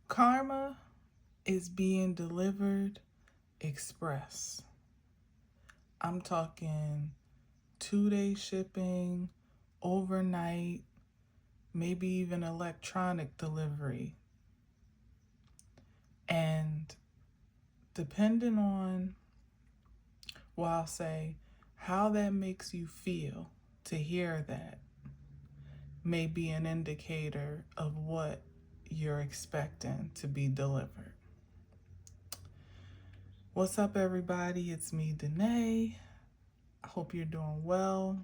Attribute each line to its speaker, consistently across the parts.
Speaker 1: Karma is being delivered express. I'm talking 2-day shipping, overnight, maybe even electronic delivery. And depending on, well, I'll say, how that makes you feel to hear that may be an indicator of what you're expecting to be delivered. What's up, everybody? It's me, Danae. I hope you're doing well.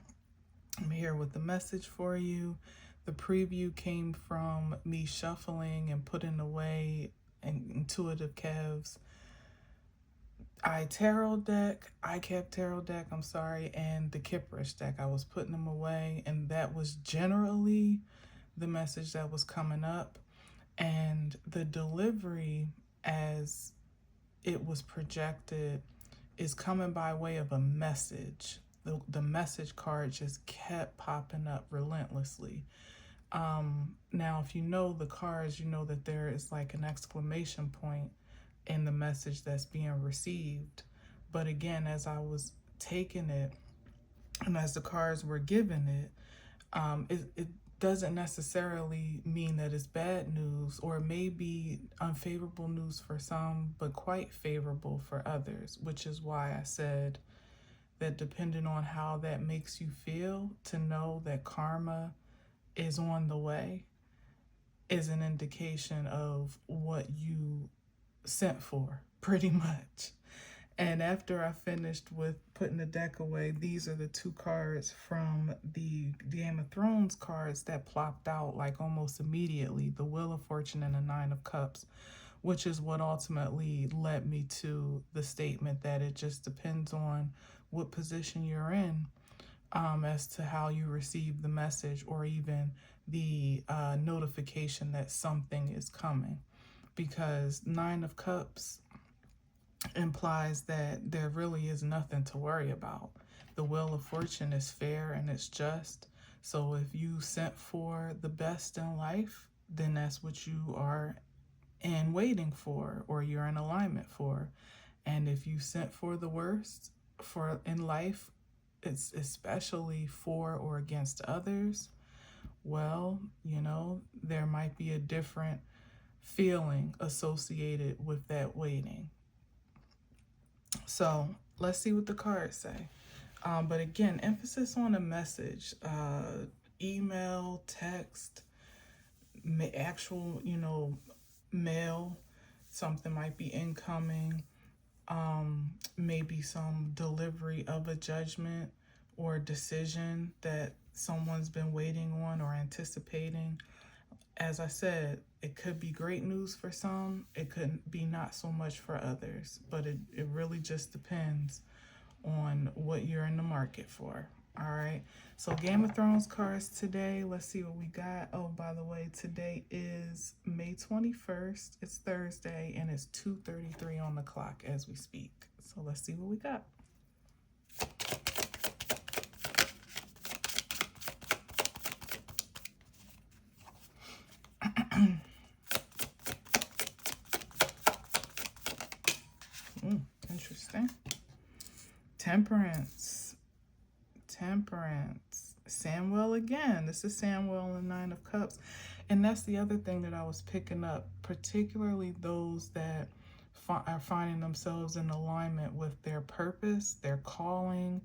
Speaker 1: I'm here with the message for you. The preview came from me shuffling and putting away an intuitive calves Cashapp tarot deck, and the Kipperish deck. I was putting them away, and that was generally the message that was coming up. And the delivery, as it was projected, is coming by way of a message. The message card just kept popping up relentlessly. Now, if you know the cards, you know that there is like an exclamation point in the message that's being received. But again, as I was taking it and as the cards were given it doesn't necessarily mean that it's bad news, or it may be unfavorable news for some, but quite favorable for others, which is why I said that depending on how that makes you feel, to know that karma is on the way is an indication of what you sent for, pretty much. And after I finished with putting the deck away, these are the two cards from the Game of Thrones cards that plopped out like almost immediately, the Wheel of Fortune and the Nine of Cups, which is what ultimately led me to the statement that it just depends on what position you're in as to how you receive the message, or even the notification that something is coming. Because Nine of Cups implies that there really is nothing to worry about. The Wheel of Fortune is fair and it's just. So if you sent for the best in life, then that's what you are in waiting for, or you're in alignment for. And if you sent for the worst for in life, it's especially for or against others, well, there might be a different feeling associated with that waiting. So let's see what the cards say. But again, emphasis on a message, email, text, actual, mail. Something might be incoming. Maybe some delivery of a judgment or decision that someone's been waiting on or anticipating. As I said, it could be great news for some, it could be not so much for others, but it really just depends on what you're in the market for. All right, so Game of Thrones cards today. Let's see what we got. Oh, by the way, today is May 21st. It's Thursday, and it's 2:33 on the clock as we speak. So let's see what we got. Interesting. Temperance. Samwell again. This is Samwell and Nine of Cups. And that's the other thing that I was picking up, particularly those that are finding themselves in alignment with their purpose, their calling.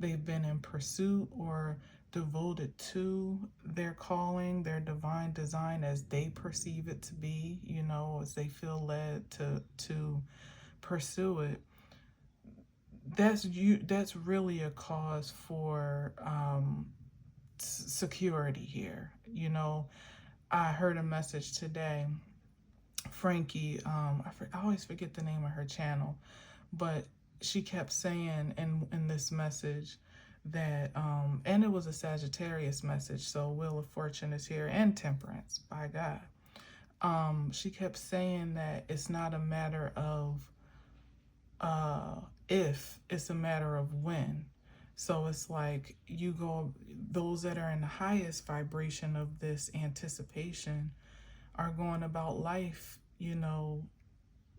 Speaker 1: They've been in pursuit or devoted to their calling, their divine design as they perceive it to be, as they feel led to pursue it. That's really a cause for security here. I heard a message today. Frankie, I always forget the name of her channel, but she kept saying in this message that, and it was a Sagittarius message, so Wheel of Fortune is here, and Temperance, by God. She kept saying that it's not a matter of if, it's a matter of when. So it's like those that are in the highest vibration of this anticipation are going about life you know,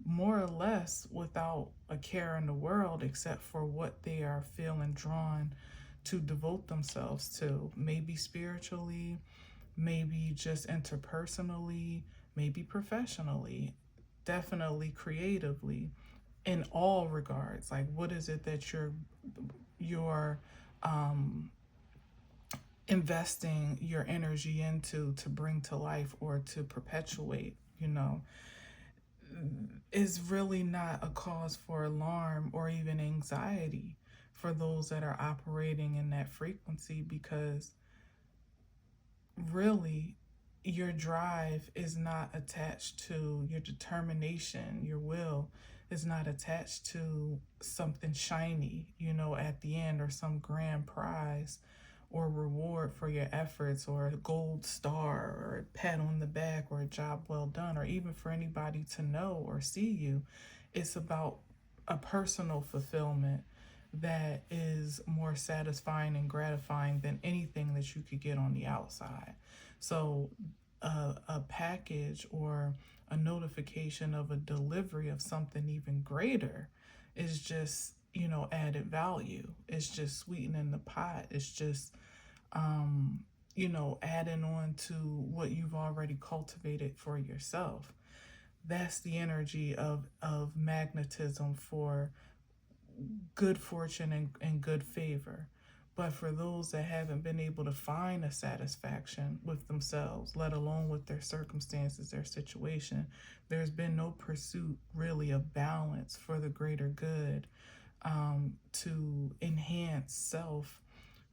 Speaker 1: more or less without a care in the world except for what they are feeling drawn to devote themselves to. Maybe spiritually, maybe just interpersonally, maybe professionally, definitely creatively, in all regards. Like, what is it that you're um investing your energy into to bring to life or to perpetuate, is really not a cause for alarm or even anxiety for those that are operating in that frequency, because really your drive is not attached to your determination, your will is not attached to something shiny, at the end, or some grand prize or reward for your efforts, or a gold star, or a pat on the back, or a job well done, or even for anybody to know or see you. It's about a personal fulfillment that is more satisfying and gratifying than anything that you could get on the outside. So, a package or a notification of a delivery of something even greater is just, added value. It's just sweetening the pot. It's just, adding on to what you've already cultivated for yourself. That's the energy of magnetism for good fortune and good favor. But for those that haven't been able to find a satisfaction with themselves, let alone with their circumstances, their situation, there's been no pursuit really of balance for the greater good, to enhance self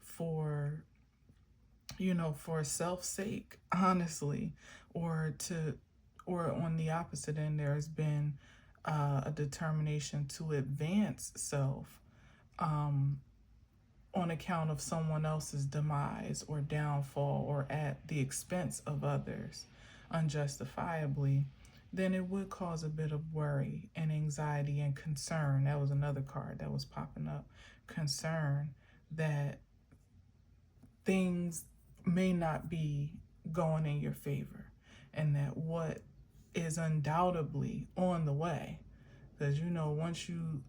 Speaker 1: for, for self's sake, honestly, or on the opposite end, there's been a determination to advance self, um, on account of someone else's demise or downfall, or at the expense of others unjustifiably, then it would cause a bit of worry and anxiety and concern. That was another card that was popping up. Concern that things may not be going in your favor, and that what is undoubtedly on the way, because once you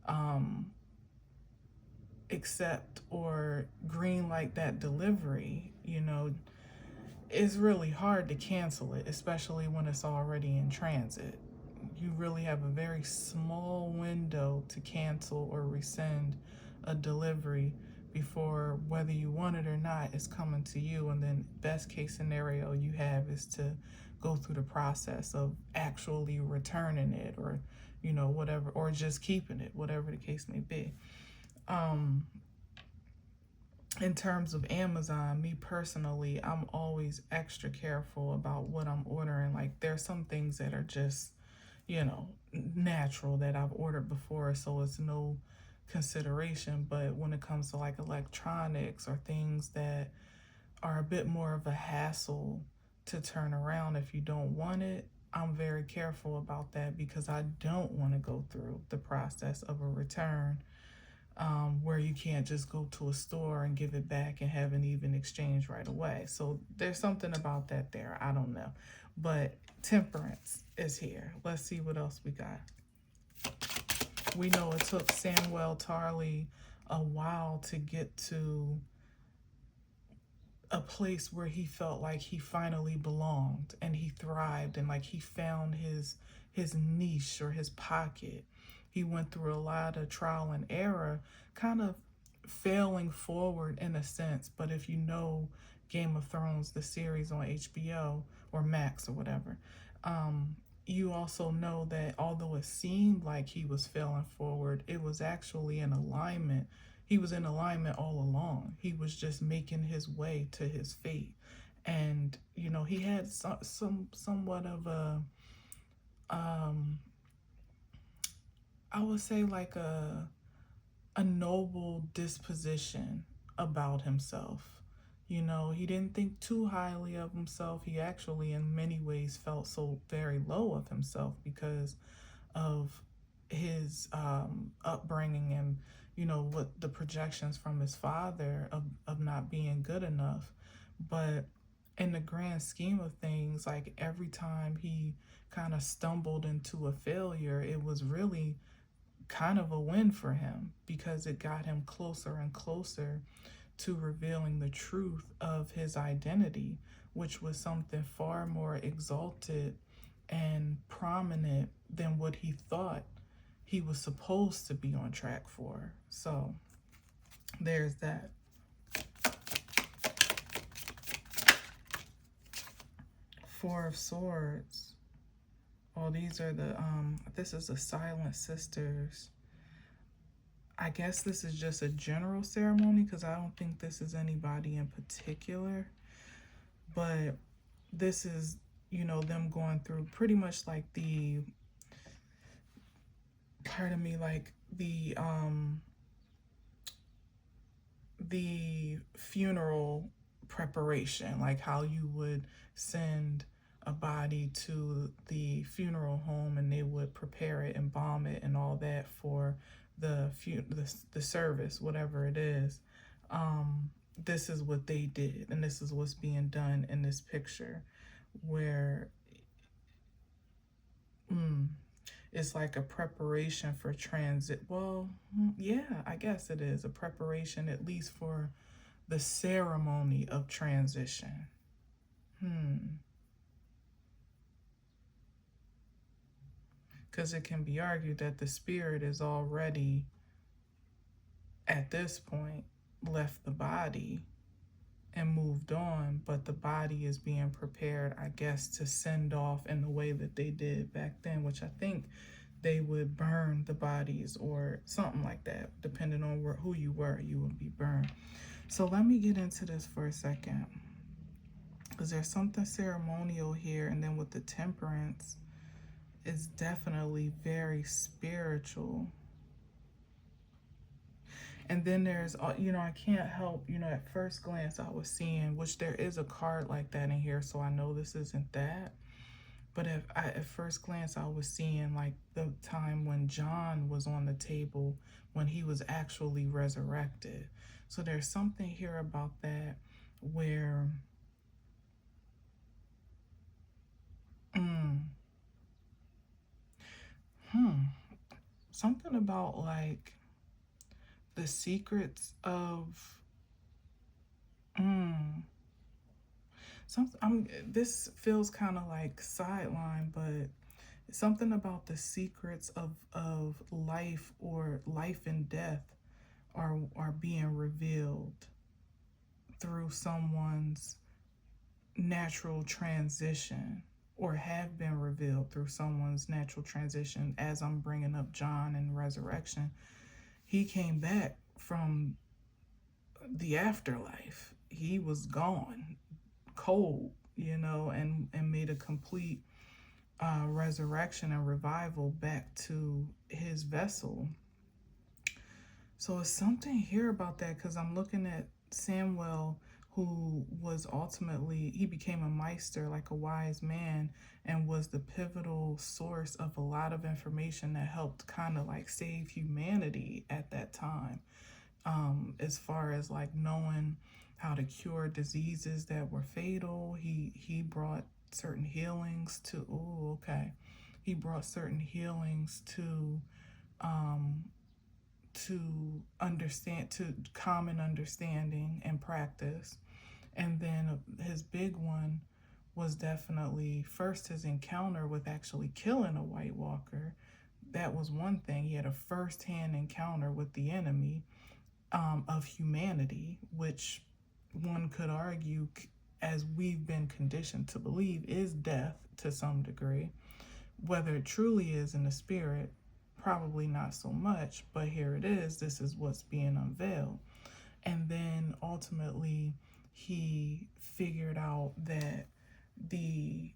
Speaker 1: um accept or green light that delivery, it's really hard to cancel it, especially when it's already in transit. You really have a very small window to cancel or rescind a delivery before, whether you want it or not, it's coming to you. And then best case scenario you have is to go through the process of actually returning it, or whatever, or just keeping it, whatever the case may be. In terms of Amazon, me personally, I'm always extra careful about what I'm ordering. Like, there's some things that are just, natural, that I've ordered before, so it's no consideration. But when it comes to like electronics or things that are a bit more of a hassle to turn around if you don't want it, I'm very careful about that, because I don't want to go through the process of a return, where you can't just go to a store and give it back and have an even exchange right away. So there's something about that there. I don't know. But temperance is here. Let's see what else we got. We know it took Samuel Tarly a while to get to a place where he felt like he finally belonged and he thrived, and like he found his niche or his pocket. He went through a lot of trial and error, kind of failing forward in a sense. But if you know Game of Thrones, the series on HBO or Max or whatever, you also know that although it seemed like he was failing forward, it was actually in alignment. He was in alignment all along. He was just making his way to his fate. And, he had somewhat of a, I would say, like a noble disposition about himself. He didn't think too highly of himself. He actually, in many ways, felt so very low of himself because of his upbringing, and what the projections from his father of not being good enough. But in the grand scheme of things, like every time he kind of stumbled into a failure, it was really kind of a win for him because it got him closer and closer to revealing the truth of his identity, which was something far more exalted and prominent than what he thought he was supposed to be on track for. So there's that. Four of Swords. Oh, these are the, this is the Silent Sisters. I guess this is just a general ceremony because I don't think this is anybody in particular. But this is, you know, them going through pretty much like the, pardon me, like the funeral preparation, like how you would send a body to the funeral home and they would prepare it, embalm it and all that for the service, whatever it is. This is what they did, and this is what's being done in this picture, where it's like a preparation for transit. Well, yeah, I guess it is a preparation, at least for the ceremony of transition. Because it can be argued that the spirit is already, at this point, left the body and moved on, but the body is being prepared, I guess, to send off in the way that they did back then, which I think they would burn the bodies or something like that. Depending on who you were, you would be burned. So let me get into this for a second, because there's something ceremonial here, and then with the Temperance, it's definitely very spiritual. And then there's, you know, I can't help, you know, at first glance I was seeing, which there is a card like that in here, so I know this isn't that. But at first glance I was seeing like the time when John was on the table when he was actually resurrected. So there's something here about that where, something about like the secrets of this feels kind of like sideline, but something about the secrets of life or life and death are being revealed through someone's natural transition, or have been revealed through someone's natural transition. As I'm bringing up John and resurrection, he came back from the afterlife. He was gone, cold, you know, and made a complete resurrection and revival back to his vessel. So it's something here about that, because I'm looking at Samuel, who was ultimately, he became a Meister, like a wise man, and was the pivotal source of a lot of information that helped kind of like save humanity at that time, as far as like knowing how to cure diseases that were fatal. He brought certain healings to, he brought certain healings to understand, to common understanding and practice. And then his big one was definitely first his encounter with actually killing a White Walker. That was one thing. He had a first-hand encounter with the enemy of humanity, which one could argue, as we've been conditioned to believe, is death to some degree. Whether it truly is in the spirit, probably not so much, but here it is. This is what's being unveiled. And then ultimately he figured out that the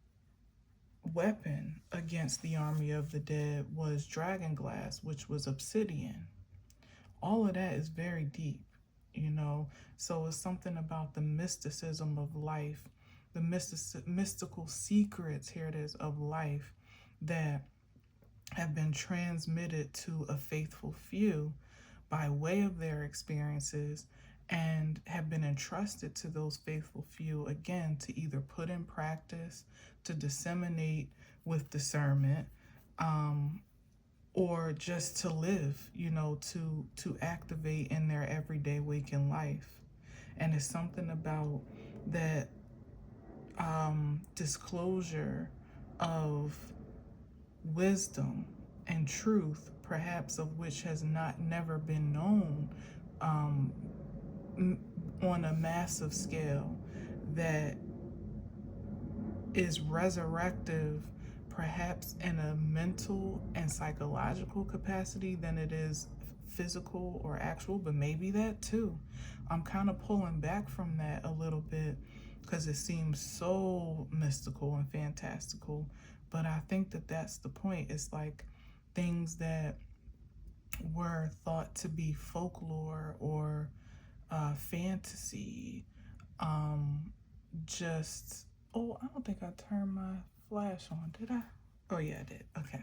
Speaker 1: weapon against the army of the dead was dragon glass, which was obsidian. All of that is very deep, you know. So it's something about the mysticism of life, the mystical secrets, here it is, of life, that have been transmitted to a faithful few by way of their experiences, and have been entrusted to those faithful few, again, to either put in practice, to disseminate with discernment, or just to live, to activate in their everyday waking life. And it's something about that disclosure of wisdom and truth, perhaps of which has not never been known um, on a massive scale, that is resurrective, perhaps in a mental and psychological capacity, than it is physical or actual, but maybe that too. I'm kind of pulling back from that a little bit because it seems so mystical and fantastical. But I think that that's the point. It's like things that were thought to be folklore or fantasy, just, oh, I don't think I turned my flash on, did I? Oh yeah, I did. Okay.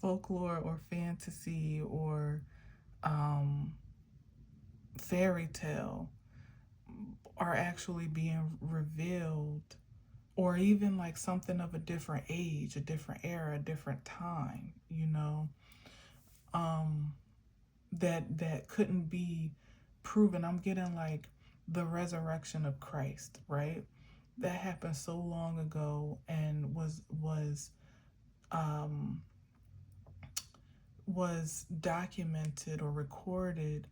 Speaker 1: Folklore or fantasy or um fairy tale are actually being revealed, or even like something of a different age, a different era, a different time, um that couldn't be proven. I'm getting like the resurrection of Christ, right? That happened so long ago and um was documented or recorded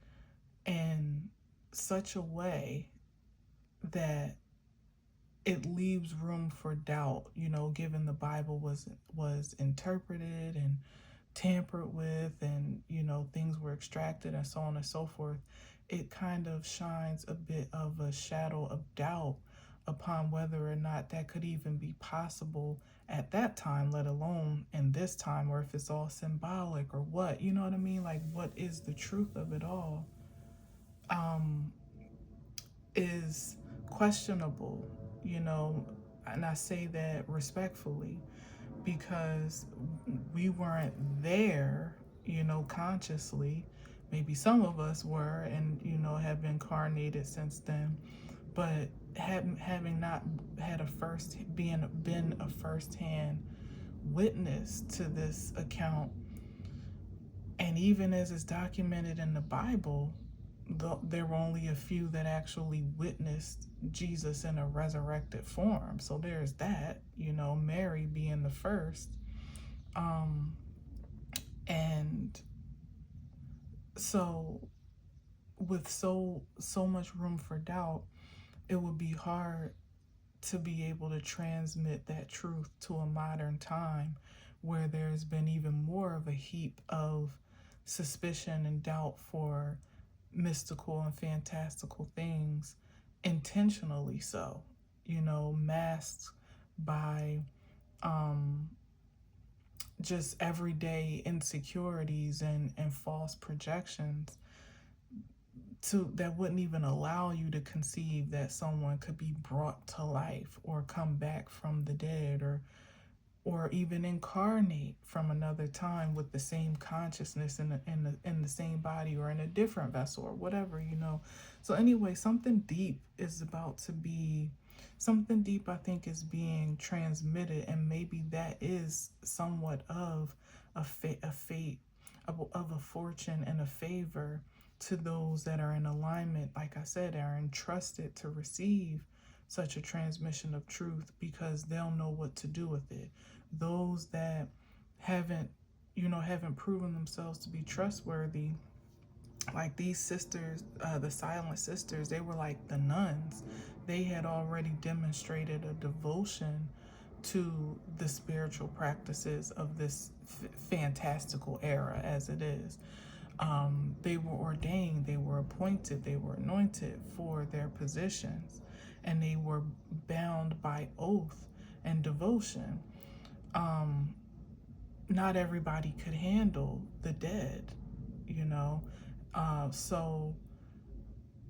Speaker 1: in such a way that it leaves room for doubt, given the Bible was interpreted and tampered with, and things were extracted and so on and so forth. It kind of shines a bit of a shadow of doubt upon whether or not that could even be possible at that time, let alone in this time, or if it's all symbolic or what, you know what I mean? Like, what is the truth of it all? Is questionable, and I say that respectfully because we weren't there, consciously. Maybe some of us were and, have incarnated since then, but having not had been a first-hand witness to this account, and even as is documented in the Bible, there were only a few that actually witnessed Jesus in a resurrected form. So there's that, Mary being the first. And so with so much room for doubt, it would be hard to be able to transmit that truth to a modern time where there's been even more of a heap of suspicion and doubt for mystical and fantastical things, intentionally so, masked by just everyday insecurities and false projections that wouldn't even allow you to conceive that someone could be brought to life or come back from the dead, or even incarnate from another time with the same consciousness in the same body or in a different vessel or whatever, So anyway, something deep, I think, is being transmitted, and maybe that is somewhat of a fate, of a fortune and a favor to those that are in alignment, like I said, are entrusted to receive such a transmission of truth, because they'll know what to do with it. Those that haven't proven themselves to be trustworthy, like these sisters, the silent sisters, they were like the nuns. They had already demonstrated a devotion to the spiritual practices of this fantastical era as it is. They were ordained, they were appointed, they were anointed for their positions, and they were bound by oath and devotion. Not everybody could handle the dead, so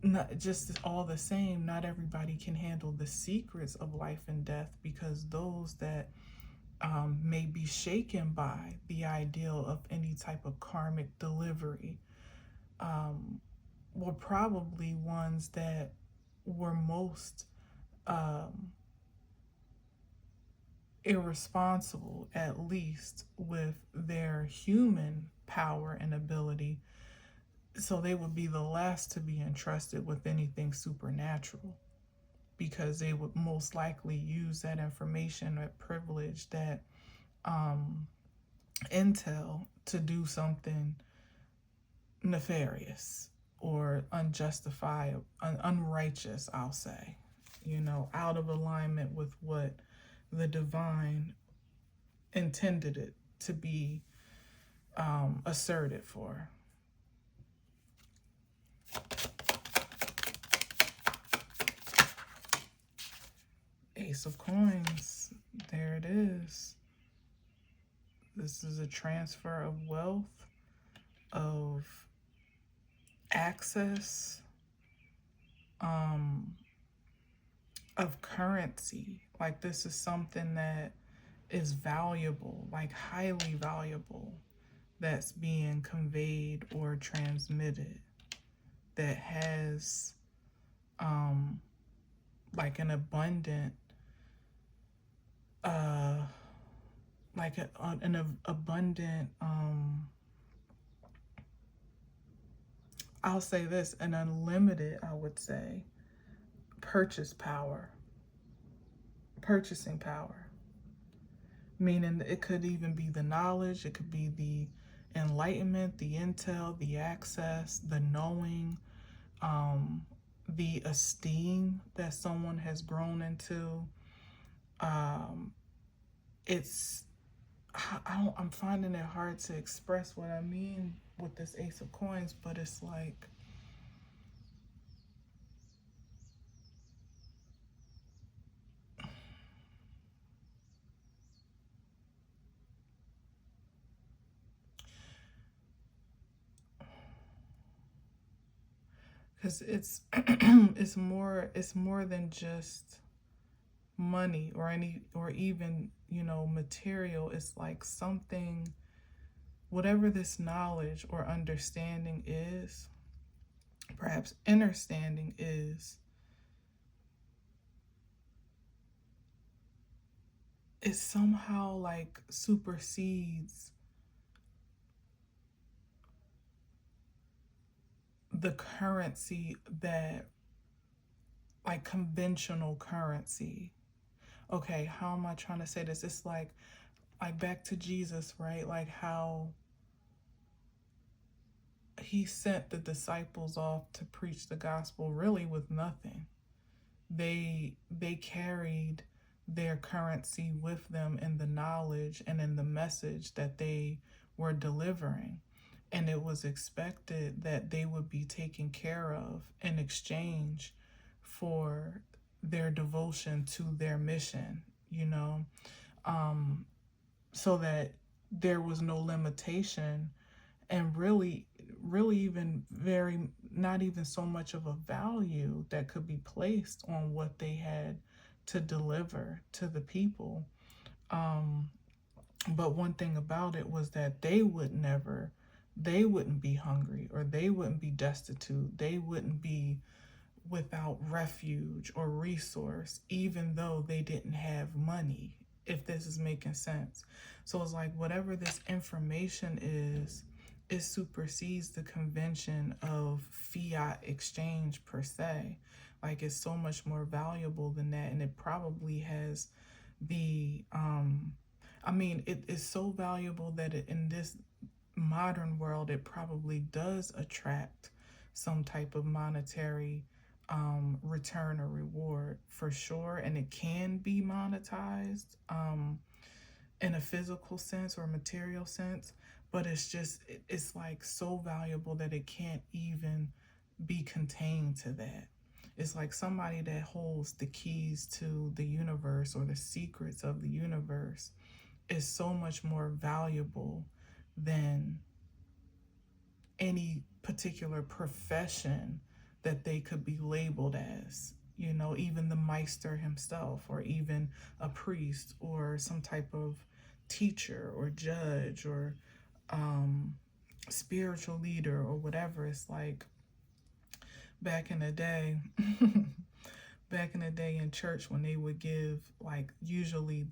Speaker 1: not just all the same, not everybody can handle the secrets of life and death, because those that may be shaken by the ideal of any type of karmic delivery, were probably ones that were most irresponsible, at least with their human power and ability. So they would be the last to be entrusted with anything supernatural, because they would most likely use that information or privilege, that intel, to do something nefarious or unjustified, unrighteous, I'll say, out of alignment with what the divine intended it to be asserted for. Ace of Coins, there it is. This is a transfer of wealth, of access, of currency. Like, this is something that is valuable, like highly valuable, that's being conveyed or transmitted, that has like an abundant I'll say this, an unlimited, I would say, purchasing power. Meaning it could even be the knowledge, it could be the enlightenment, the intel, the access, the knowing, the esteem that someone has grown into. I'm finding it hard to express what I mean with this Ace of Coins, but it's like, because it's it's more than just money or even material. It's like something, whatever this knowledge or understanding is, perhaps understanding is, it somehow like supersedes the currency that, like, conventional currency. Okay, how am I trying to say this? It's like back to Jesus, right? Like how he sent the disciples off to preach the gospel really with nothing. They carried their currency with them in the knowledge and in the message that they were delivering. And it was expected that they would be taken care of in exchange for their devotion to their mission, so that there was no limitation, and really even not even so much of a value that could be placed on what they had to deliver to the people. But one thing about it was that they wouldn't be hungry, or they wouldn't be destitute. They wouldn't be without refuge or resource, even though they didn't have money, if this is making sense. So it's like, whatever this information is, it supersedes the convention of fiat exchange per se. Like, it's so much more valuable than that. And it probably has the, it is so valuable that in this modern world, it probably does attract some type of monetary return or reward, for sure. And it can be monetized in a physical sense or material sense, but it's like so valuable that it can't even be contained to that. It's like somebody that holds the keys to the universe or the secrets of the universe is so much more valuable than any particular profession that they could be labeled as, even the Meister himself, or even a priest, or some type of teacher or judge, or spiritual leader, or whatever. It's like, back in the day, back in the day in church when they would give, like, usually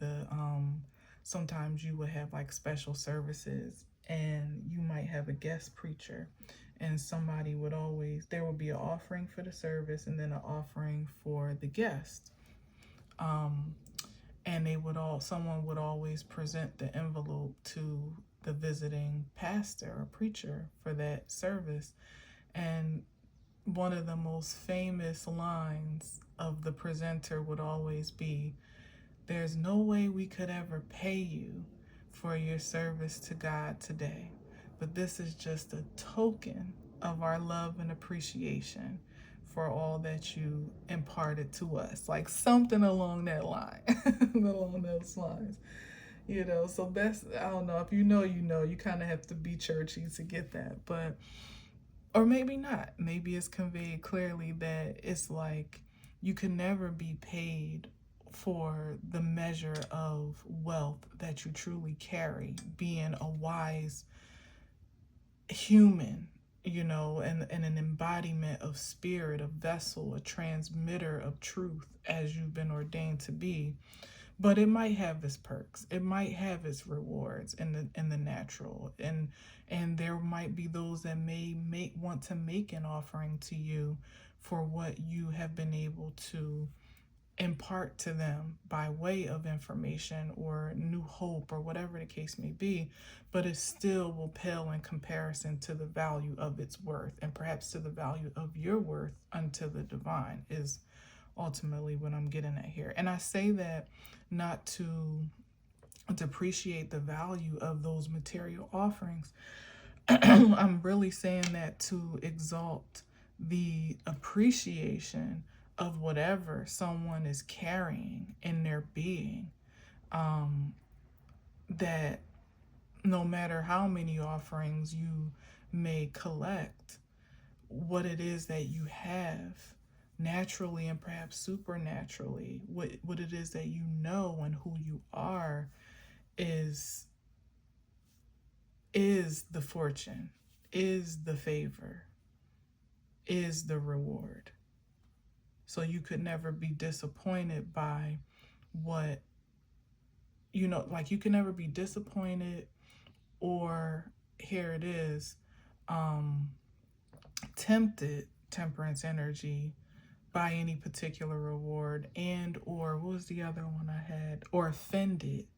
Speaker 1: sometimes you would have like special services and you might have a guest preacher, and there would be an offering for the service and then an offering for the guest. And someone would always present the envelope to the visiting pastor or preacher for that service. And one of the most famous lines of the presenter would always be, "There's no way we could ever pay you for your service to God today, but this is just a token of our love and appreciation for all that you imparted to us." Like something along that line, along those lines. So that's, I don't know, if you kind of have to be churchy to get that, but, or maybe not. Maybe it's conveyed clearly that it's like you can never be paid for the measure of wealth that you truly carry, being a wise human, and an embodiment of spirit, a vessel, a transmitter of truth as you've been ordained to be. But it might have its perks. It might have its rewards in the natural. And there might be those that may want to make an offering to you for what you have been able to impart to them by way of information or new hope or whatever the case may be, but it still will pale in comparison to the value of its worth, and perhaps to the value of your worth unto the divine, is ultimately what I'm getting at here. And I say that not to depreciate the value of those material offerings. I'm really saying that to exalt the appreciation of whatever someone is carrying in their being. That no matter how many offerings you may collect, what it is that you have naturally and perhaps supernaturally, what it is that you know and who you are, is the fortune, is the favor, is the reward. So you could never be disappointed by what, like you can never be disappointed, or here it is, tempted, temperance energy, by any particular reward, and or what was the other one I had, or offended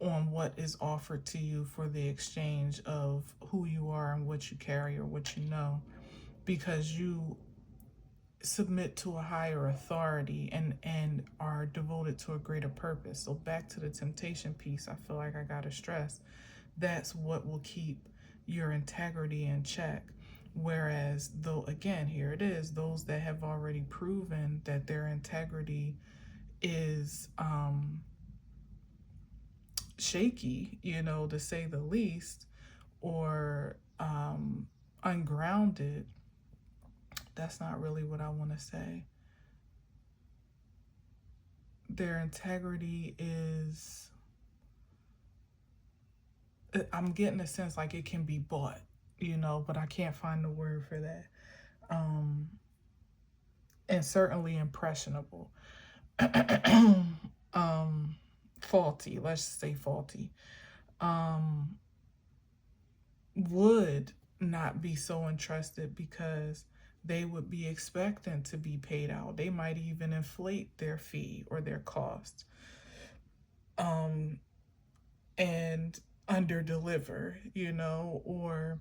Speaker 1: on what is offered to you for the exchange of who you are and what you carry or what you know, because you submit to a higher authority and are devoted to a greater purpose. So back to the temptation piece, I feel like I gotta stress, that's what will keep your integrity in check. Whereas, though, again, here it is, those that have already proven that their integrity is shaky, to say the least, or ungrounded, that's not really what I want to say. Their integrity is, I'm getting a sense like it can be bought, but I can't find the word for that. And certainly impressionable. Faulty, let's say faulty. Would not be so entrusted because they would be expectant to be paid out. They might even inflate their fee or their cost. And under deliver, or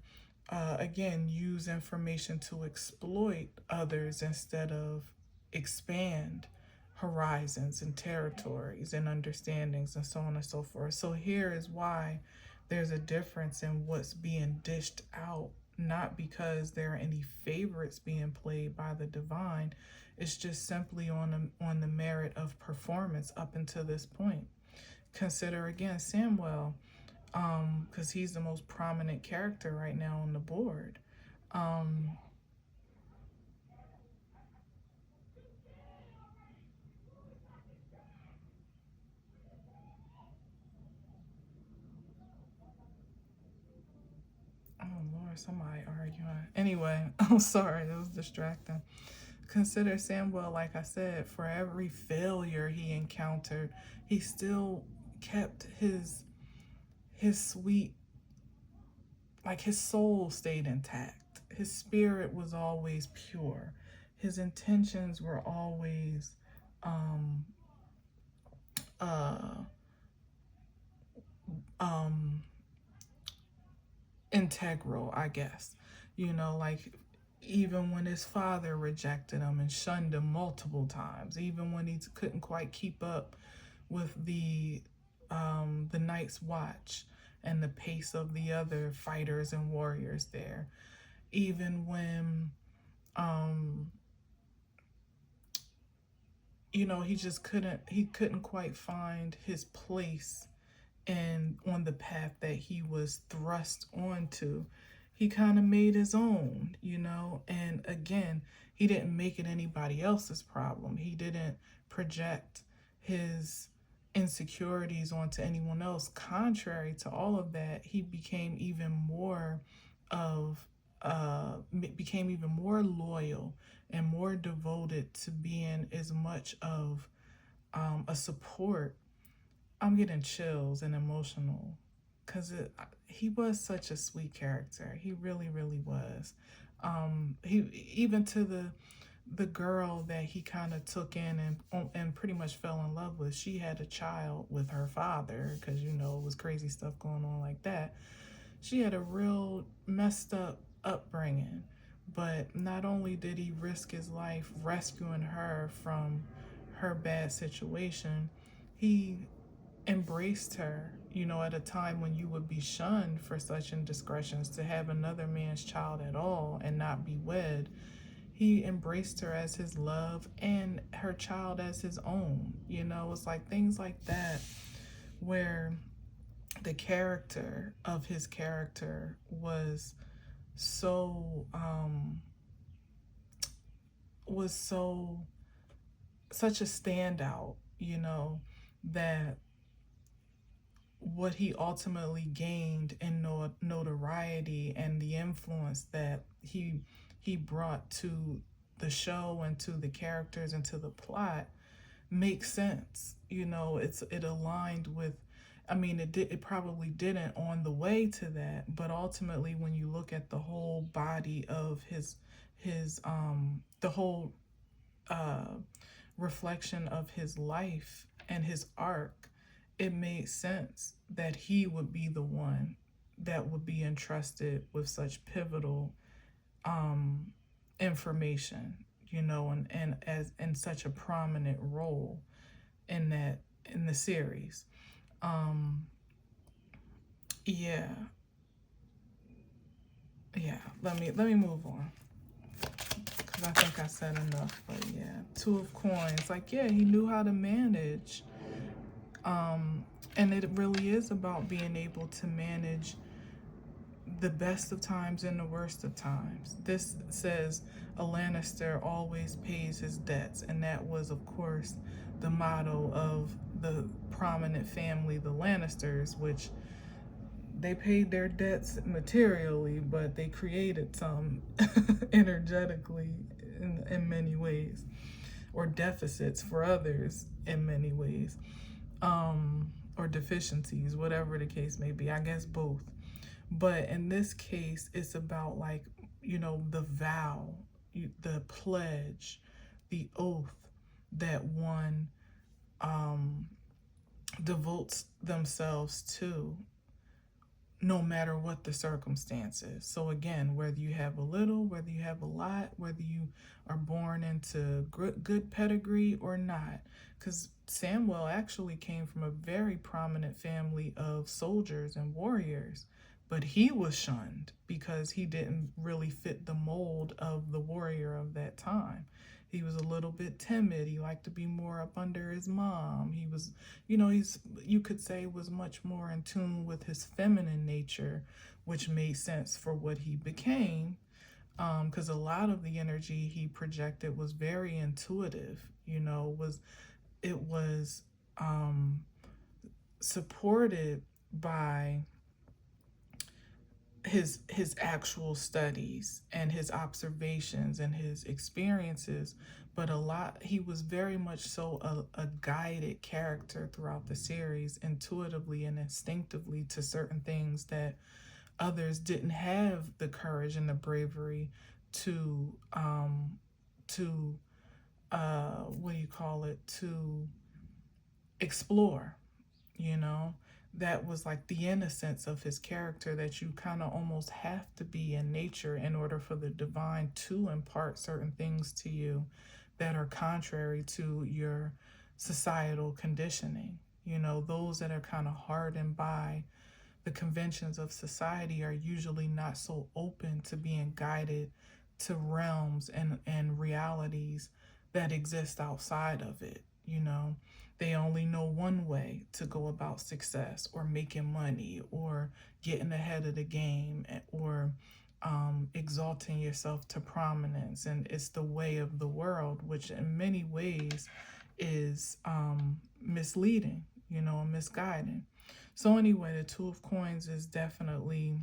Speaker 1: again, use information to exploit others instead of expand horizons and territories and understandings and so on and so forth. So here is why there's a difference in what's being dished out, not because there are any favorites being played by the divine. It's just simply on the merit of performance up until this point. Consider again Samuel, because he's the most prominent character right now on the board. Oh or somebody arguing. Anyway, I'm sorry, that was distracting. Consider Samuel, like I said, for every failure he encountered, he still kept his sweet, like his soul stayed intact. His spirit was always pure. His intentions were always um uh um integral, I guess. Like even when his father rejected him and shunned him multiple times, even when he couldn't quite keep up with the Night's Watch and the pace of the other fighters and warriors there, even when um he couldn't quite find his place and on the path that he was thrust onto, he kind of made his own. And again, he didn't make it anybody else's problem. He didn't project his insecurities onto anyone else. Contrary to all of that, he became even more of became even more loyal and more devoted to being as much of a support. I'm getting chills and emotional because he was such a sweet character. He really, really was. He even to the girl that he kind of took in and pretty much fell in love with. She had a child with her father because it was crazy stuff going on like that. She had a real messed up upbringing, but not only did he risk his life rescuing her from her bad situation, he embraced her, at a time when you would be shunned for such indiscretions. To have another man's child at all and not be wed, he embraced her as his love and her child as his own. It's like things like that where the character of his character was so was so such a standout, that what he ultimately gained in notoriety and the influence that he brought to the show and to the characters and to the plot makes sense. It aligned with. I mean, it probably didn't on the way to that, but ultimately, when you look at the whole body of the whole uh, reflection of his life and his arc, it made sense that he would be the one that would be entrusted with such pivotal information, and as in such a prominent role in the series. Um, yeah, yeah. Let me move on because I think I said enough. But yeah, Two of Coins. Like, yeah, he knew how to manage. And it really is about being able to manage the best of times and the worst of times. This says a Lannister always pays his debts, and that was, of course, the motto of the prominent family, the Lannisters, which they paid their debts materially, but they created some energetically in many ways, or deficits for others in many ways, or deficiencies, whatever the case may be. I guess both. But in this case, it's about like, the vow, the pledge, the oath that one devotes themselves to, no matter what the circumstances. So again, whether you have a little, whether you have a lot, whether you are born into good pedigree or not, because Samuel actually came from a very prominent family of soldiers and warriors, but he was shunned because he didn't really fit the mold of the warrior of that time. He was a little bit timid. He liked to be more up under his mom. He was, you could say, was much more in tune with his feminine nature, which made sense for what he became. Because a lot of the energy he projected was very intuitive. It was supported by his actual studies and his observations and his experiences, but he was very much so a guided character throughout the series, intuitively and instinctively, to certain things that others didn't have the courage and the bravery to to what do you call it, to explore. you know that was like the innocence of his character, that you kind of almost have to be in nature in order for the divine to impart certain things to you that are contrary to your societal conditioning. Those that are kind of hardened by the conventions of society are usually not so open to being guided to realms and realities that exist outside of it. They only know one way to go about success or making money or getting ahead of the game, or exalting yourself to prominence. And it's the way of the world, which in many ways is misleading, and misguiding. So anyway, the Two of Coins is definitely,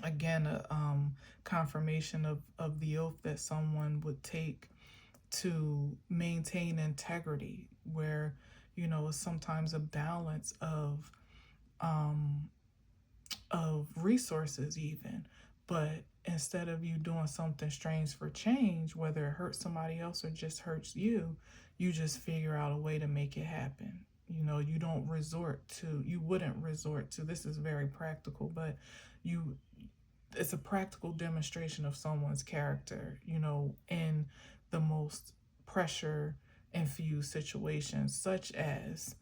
Speaker 1: again, a confirmation of the oath that someone would take to maintain integrity, where it's sometimes a balance of resources even. But instead of you doing something strange for change, whether it hurts somebody else or just hurts you, you just figure out a way to make it happen. You wouldn't resort to, this is very practical, but it's a practical demonstration of someone's character, in the most pressure infused situations, such as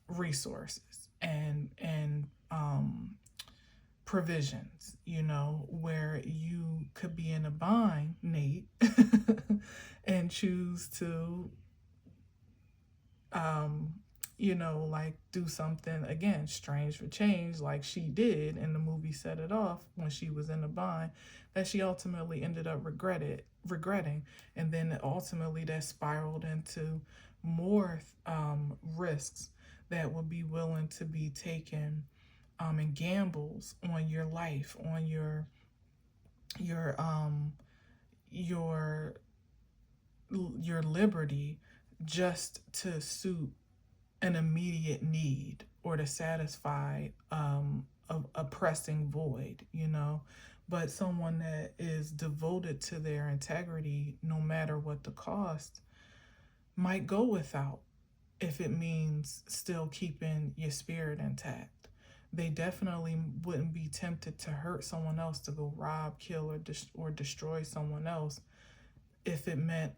Speaker 1: resources and provisions, where you could be in a bind, Nate, and choose to like do something, again, strange for change, like she did in the movie Set It Off, when she was in a bind that she ultimately ended up regretting. And then ultimately that spiraled into more risks that would be willing to be taken, and gambles on your life, on your your your liberty, just to suit an immediate need or to satisfy a pressing void. But someone that is devoted to their integrity, no matter what the cost, might go without, if it means still keeping your spirit intact. They definitely wouldn't be tempted to hurt someone else, to go rob, kill, or destroy someone else, if it meant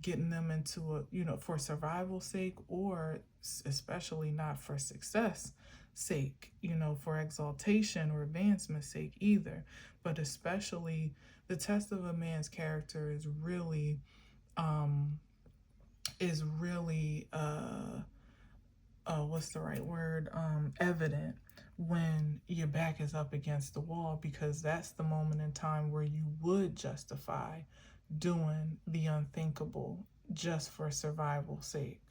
Speaker 1: getting them into for survival's sake, or especially not for success sake, for exaltation or advancement's sake either. But especially, the test of a man's character is really what's the right word, evident when your back is up against the wall, because that's the moment in time where you would justify doing the unthinkable just for survival's sake.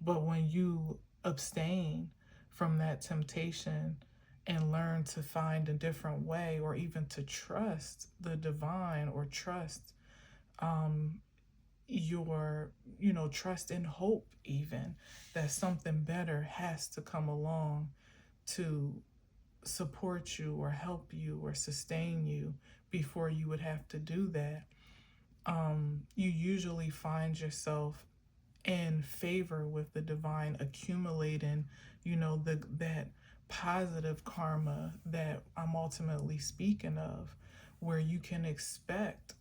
Speaker 1: But when you abstain from that temptation and learn to find a different way, or even to trust the divine, or trust your trust and hope, even that something better has to come along to support you or help you or sustain you before you would have to do that, you usually find yourself in favor with the divine, accumulating, that positive karma that I'm ultimately speaking of, where you can expect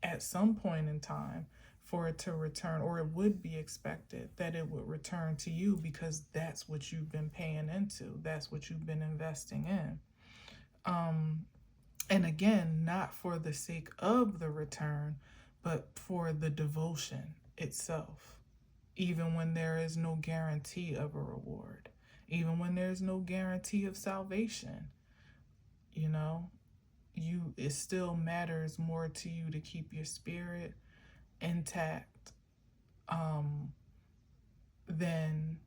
Speaker 1: at some point in time for it to return, or it would be expected that it would return to you, because that's what you've been paying into, that's what you've been investing in. And again, not for the sake of the return, but for the devotion itself. Even when there is no guarantee of a reward, even when there's no guarantee of salvation, it still matters more to you to keep your spirit intact, than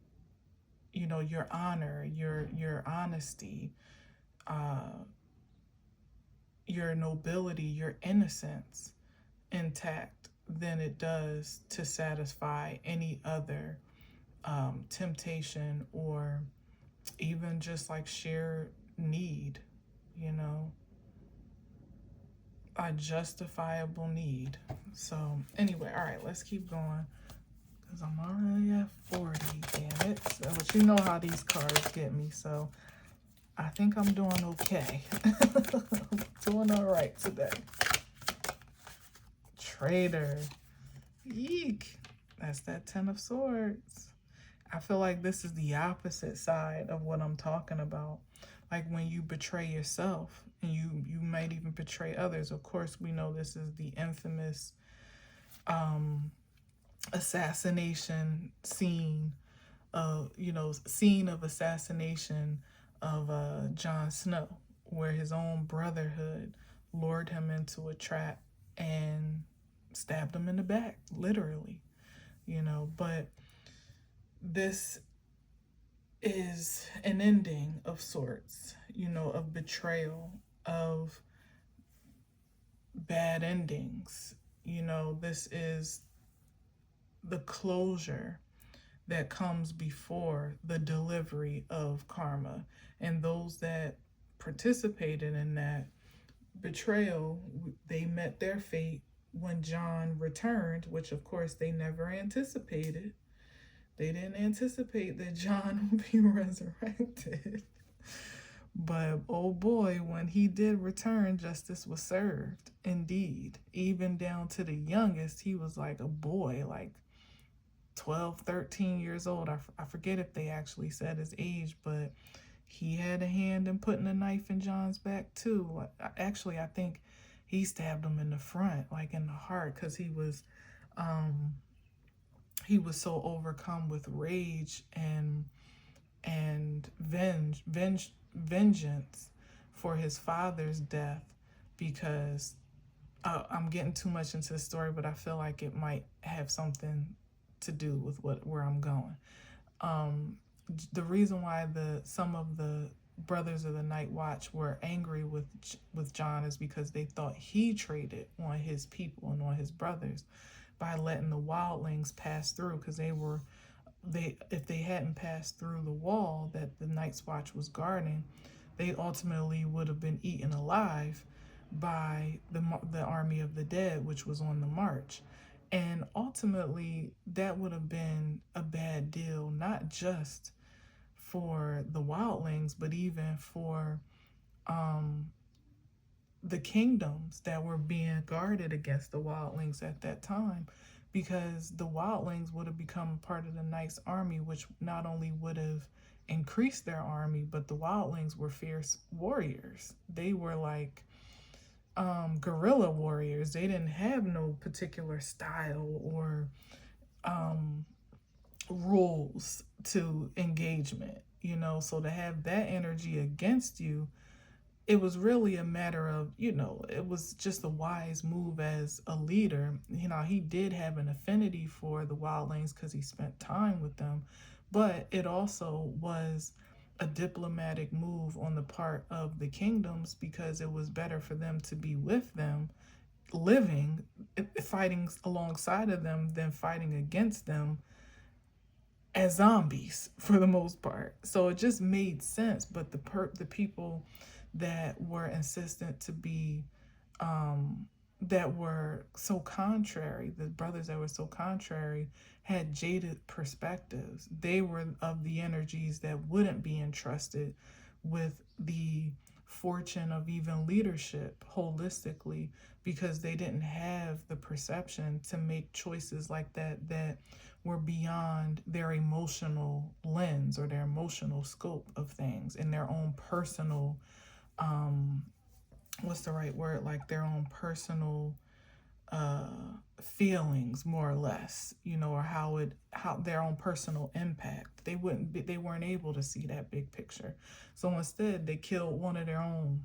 Speaker 1: your honor, your honesty, your nobility, your innocence intact than it does to satisfy any other temptation or even just like sheer need, you know, a justifiable need. So anyway, all right, let's keep going because I'm already at 40, damn it. So, but you know how these cards get me, so I think I'm doing okay. I'm doing all right today. Traitor. Eek. That's that 10 of Swords. I feel like this is the opposite side of what I'm talking about. Like when you betray yourself and you might even betray others. Of course, we know this is the infamous assassination scene scene of assassination of Jon Snow, where his own brotherhood lured him into a trap and stabbed him in the back, literally, but this is an ending of sorts, of betrayal, of bad endings. This is the closure that comes before the delivery of karma. And those that participated in that betrayal, they met their fate when Jon returned, which of course they never anticipated. They didn't anticipate that Jon would be resurrected. But oh boy, when he did return, justice was served. Indeed. Even down to the youngest, he was like a boy, like 12, 13 years old. I forget if they actually said his age, but he had a hand in putting a knife in Jon's back too. Actually, I think he stabbed him in the front, like in the heart, because he was so overcome with rage and vengeance for his father's death, because I'm getting too much into the story, but I feel like it might have something to do with where I'm going. The reason why some of the brothers of the Night Watch were angry with Jon is because they thought he traded on his people and on his brothers by letting the wildlings pass through, because if they hadn't passed through the wall that the Night's Watch was guarding, they ultimately would have been eaten alive by the army of the dead, which was on the march. And ultimately, that would have been a bad deal, not just for the wildlings, but even for the kingdoms that were being guarded against the wildlings at that time, because the wildlings would have become part of the Knight's army, which not only would have increased their army, but the wildlings were fierce warriors. They were like guerrilla warriors. They didn't have no particular style or rules to engagement, so to have that energy against you, it was really a matter of, it was just a wise move as a leader. He did have an affinity for the wildlings because he spent time with them, but it also was a diplomatic move on the part of the kingdoms, because it was better for them to be with them, living, fighting alongside of them, than fighting against them as zombies for the most part. So it just made sense. But the people that were insistent to be that were so contrary, the brothers that were so contrary, had jaded perspectives. They were of the energies that wouldn't be entrusted with the fortune of even leadership holistically, because they didn't have the perception to make choices like that were beyond their emotional lens or their emotional scope of things, and their own personal what's the right word, like their own personal feelings, more or less, or how their own personal impact. They weren't able to see that big picture. So instead they killed one of their own,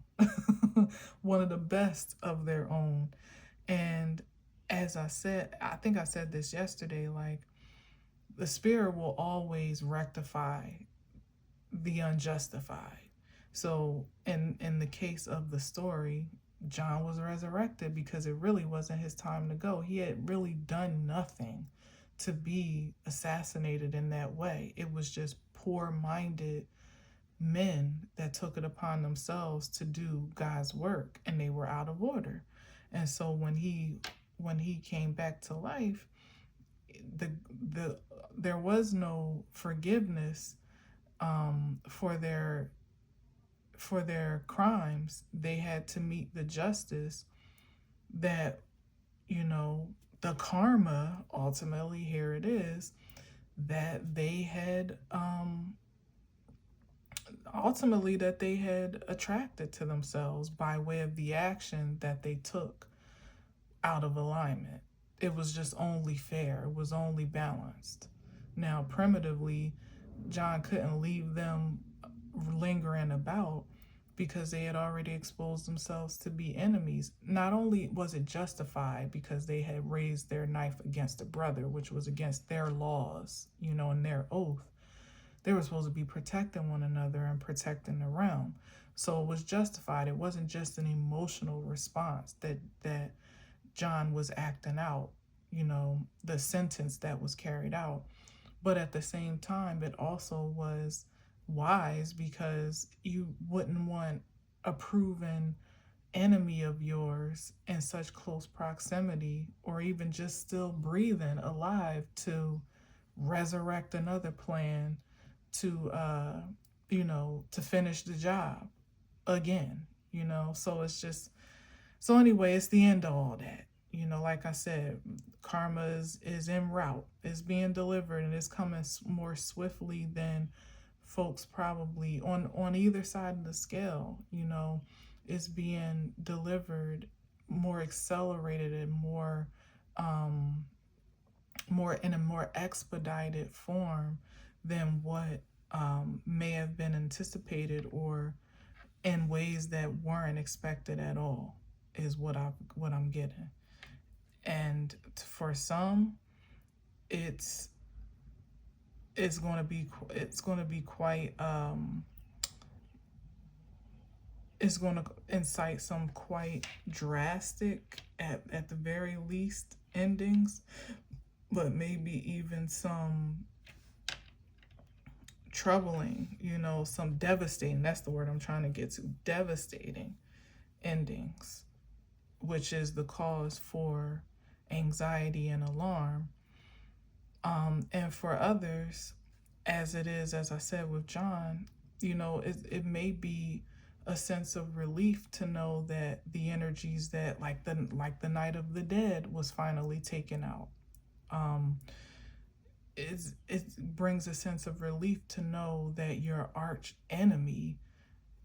Speaker 1: one of the best of their own. And as I said, I think I said this yesterday, like, the spirit will always rectify the unjustified. So in the case of the story, John was resurrected because it really wasn't his time to go. He had really done nothing to be assassinated in that way. It was just poor-minded men that took it upon themselves to do God's work, and they were out of order. And so when he came back to life, the there was no forgiveness for their crimes. They had to meet the justice that, the karma, ultimately, here it is, that they had attracted to themselves by way of the action that they took out of alignment. It was just only fair. It was only balanced. Now, primitively, John couldn't leave them lingering about because they had already exposed themselves to be enemies. Not only was it justified because they had raised their knife against a brother, which was against their laws, and their oath. They were supposed to be protecting one another and protecting the realm. So it was justified. It wasn't just an emotional response that John was acting out, the sentence that was carried out. But at the same time, it also was wise because you wouldn't want a proven enemy of yours in such close proximity, or even just still breathing alive, to resurrect another plan to to finish the job again. So it's just, so anyway, it's the end of all that. Like I said, karma is en route, is being delivered, and it's coming more swiftly than folks probably on either side of the scale. It's being delivered more accelerated and more in a more expedited form than what may have been anticipated, or in ways that weren't expected at all, is what I'm getting. And for some, it's going to be quite it's going to incite some quite drastic, at the very least, endings, but maybe even some troubling, some devastating, that's the word I'm trying to get to, devastating endings, which is the cause for anxiety and alarm. And for others, as it is, as I said with John, it may be a sense of relief to know that the energies that, like the night of the dead, was finally taken out. It brings a sense of relief to know that your arch enemy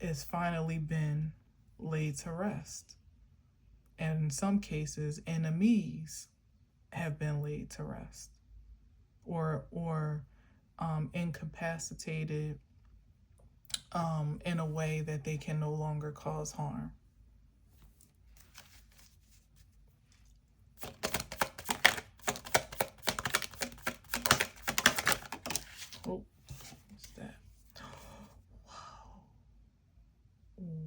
Speaker 1: has finally been laid to rest. And in some cases, enemies have been laid to rest, or incapacitated in a way that they can no longer cause harm. Oh, what's that? Wow.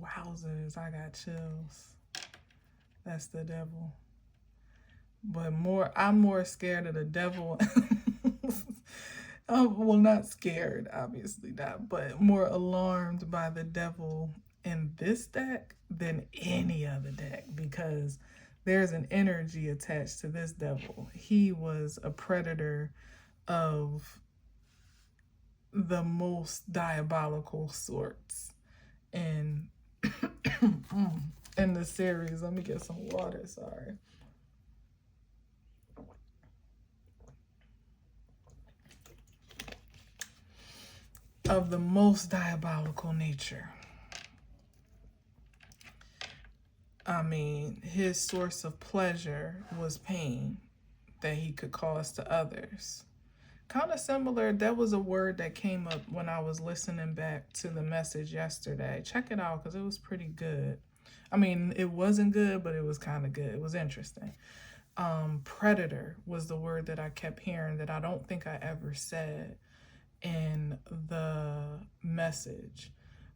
Speaker 1: Wowzers, I got chills. That's the devil. But I'm more scared of the devil. Well, not scared, obviously not, but more alarmed by the devil in this deck than any other deck, because there's an energy attached to this devil. He was a predator of the most diabolical sorts in in the series. Let me get some water, sorry. Of the most diabolical nature. I mean, his source of pleasure was pain that he could cause to others. Kind of similar, that was a word that came up when I was listening back to the message yesterday. Check it out, because it was pretty good. I mean, it wasn't good, but it was kind of good. It was interesting. Predator was the word that I kept hearing that I don't think I ever said in the message.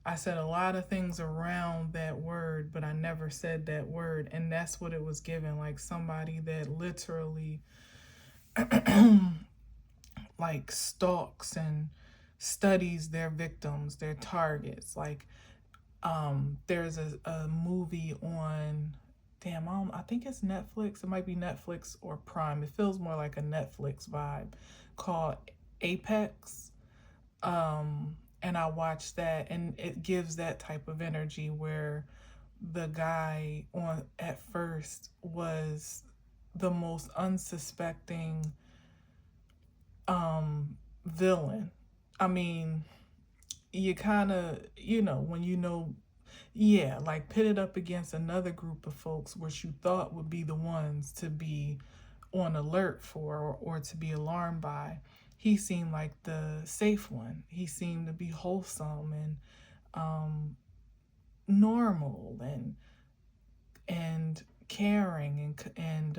Speaker 1: I said a lot of things around that word, but I never said that word. And that's what it was given, like somebody that literally like stalks and studies their victims, their targets. Like there's a movie on, damn, I think it's Netflix. It might be Netflix or Prime. It feels more like a Netflix vibe, called Apex. And I watched that, and it gives that type of energy where the guy on at first was the most unsuspecting villain. I mean, you kind of, when yeah, like pitted up against another group of folks which you thought would be the ones to be on alert for, or to be alarmed by. He seemed like the safe one. He seemed to be wholesome and normal and caring and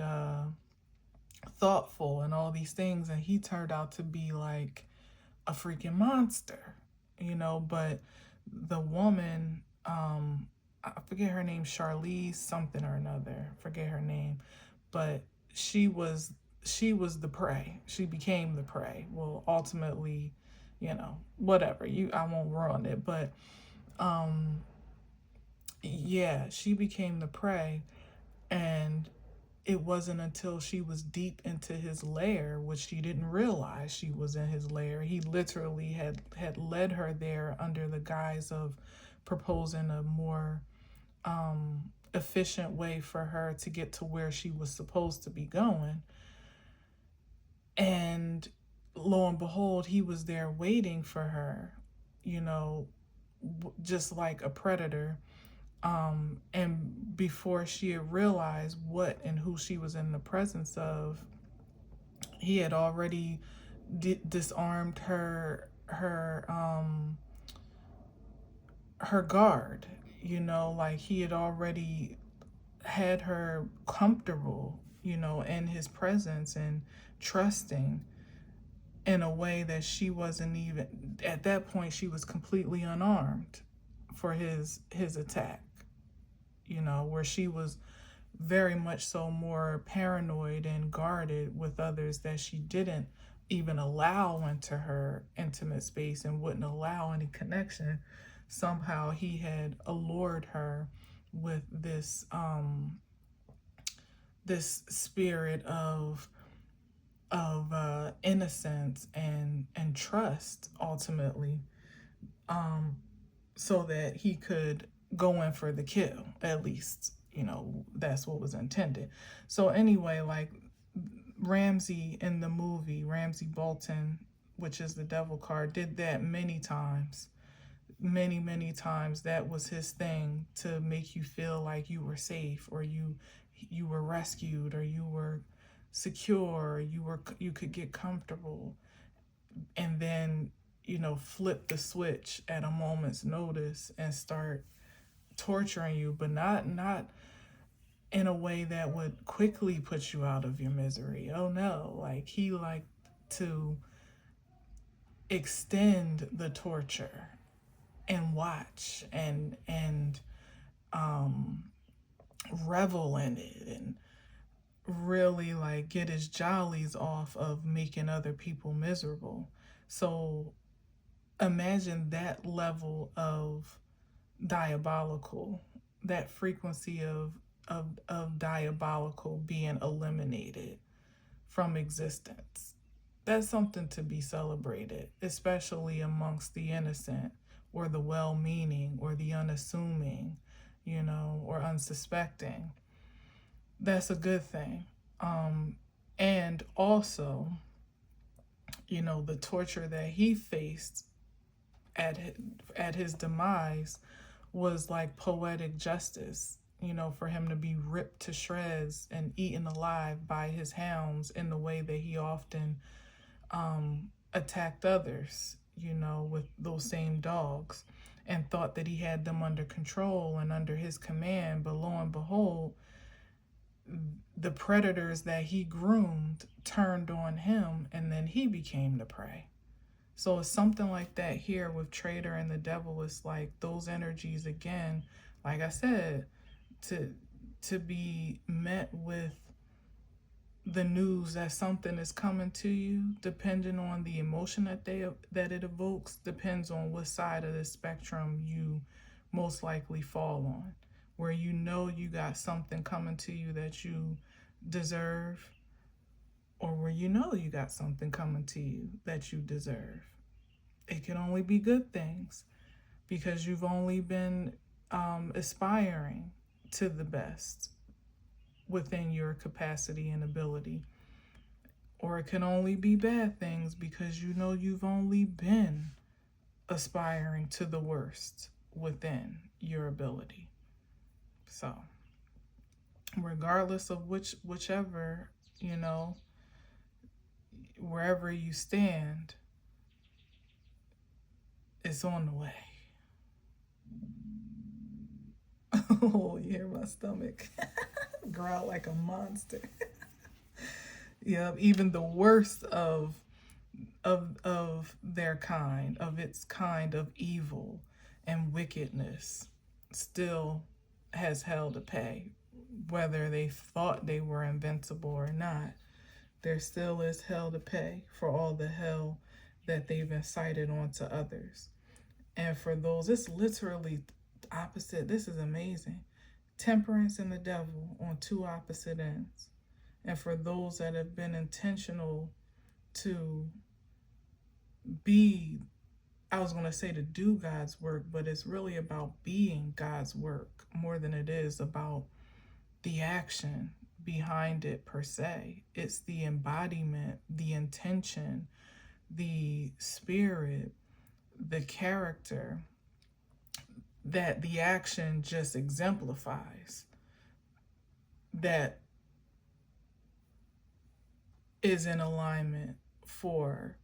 Speaker 1: thoughtful and all these things, and he turned out to be like a freaking monster, but the woman, I forget her name, Charlize something or another, forget her name, but she was the prey. She became the prey. Well, ultimately, whatever. I won't ruin it, but yeah, she became the prey. And it wasn't until she was deep into his lair, which she didn't realize she was in his lair. He literally had led her there under the guise of proposing a more efficient way for her to get to where she was supposed to be going. And lo and behold, he was there waiting for her, just like a predator. And before she had realized what and who she was in the presence of, he had already disarmed her guard. Like he had already had her comfortable, in his presence and trusting in a way that she wasn't even, at that point she was completely unarmed for his attack, where she was very much so more paranoid and guarded with others that she didn't even allow into her intimate space and wouldn't allow any connection. Somehow he had allured her with this spirit of innocence and trust, ultimately, so that he could go in for the kill. At least, that's what was intended. So anyway, like Ramsey in the movie, Ramsey Bolton, which is the devil card, did that many times. Many times. That was his thing, to make you feel like you were safe, or you were rescued, or you were secure, you could get comfortable, and then flip the switch at a moment's notice and start torturing you, but not in a way that would quickly put you out of your misery. Oh no, like he liked to extend the torture and watch and revel in it, and really like get his jollies off of making other people miserable. So imagine that level of diabolical, that frequency of diabolical being eliminated from existence. That's something to be celebrated, especially amongst the innocent, or the well-meaning, or the unassuming, or unsuspecting. That's a good thing. And also, the torture that he faced at his demise was like poetic justice, for him to be ripped to shreds and eaten alive by his hounds in the way that he often attacked others, with those same dogs, and thought that he had them under control and under his command. But lo and behold, the predators that he groomed turned on him, and then he became the prey. So it's something like that here with Traitor and the Devil. It's like those energies again, like I said, to be met with the news that something is coming to you, depending on the emotion that it evokes, depends on what side of the spectrum you most likely fall on. Where you know you got something coming to you that you deserve, or where you know you got something coming to you that you deserve. It can only be good things because you've only been aspiring to the best within your capacity and ability. Or it can only be bad things because you know you've only been aspiring to the worst within your ability. So, regardless of whichever, wherever you stand, it's on the way. Oh, you hear my stomach growl like a monster. Yeah, even the worst of their kind, of its kind of evil and wickedness, still has hell to pay. Whether they thought they were invincible or not, there still is hell to pay for all the hell that they've incited onto others. And for those, it's literally opposite. This is amazing. Temperance and the devil on two opposite ends. And for those that have been intentional to be, I was going to say to do God's work, but it's really about being God's work more than it is about the action behind it per se. It's the embodiment, the intention, the spirit, the character that the action just exemplifies, that is in alignment for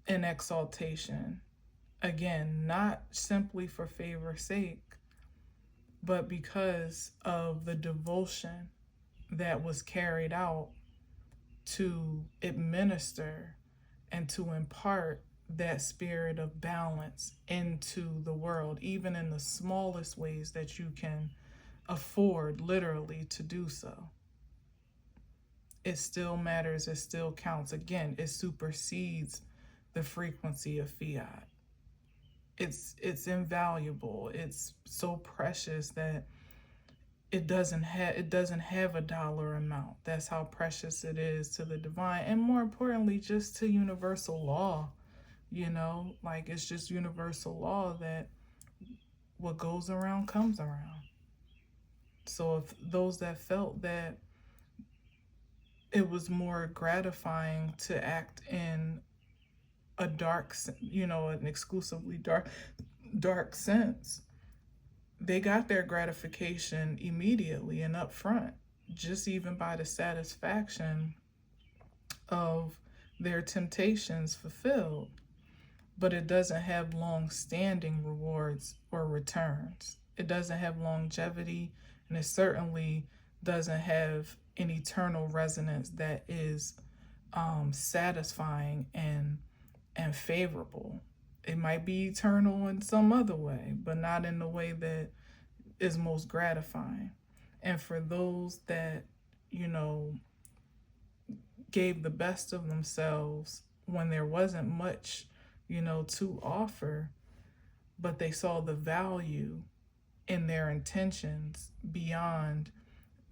Speaker 1: an exaltation. Again, not simply for favor's sake, but because of the devotion that was carried out to administer and to impart that spirit of balance into the world, even in the smallest ways that you can afford literally to do so. It still matters, it still counts. Again, it supersedes the frequency of fiat. It's invaluable. It's so precious that it doesn't have a dollar amount. That's how precious it is to the divine, and more importantly, just to universal law. Like it's just universal law that what goes around comes around. So if those that felt that it was more gratifying to act in a dark, an exclusively dark sense, they got their gratification immediately and up front, just even by the satisfaction of their temptations fulfilled. But it doesn't have long-standing rewards or returns. It doesn't have longevity, and it certainly doesn't have an eternal resonance that is satisfying and favorable. It might be eternal in some other way, but not in the way that is most gratifying. And for those that, gave the best of themselves when there wasn't much, to offer, but they saw the value in their intentions beyond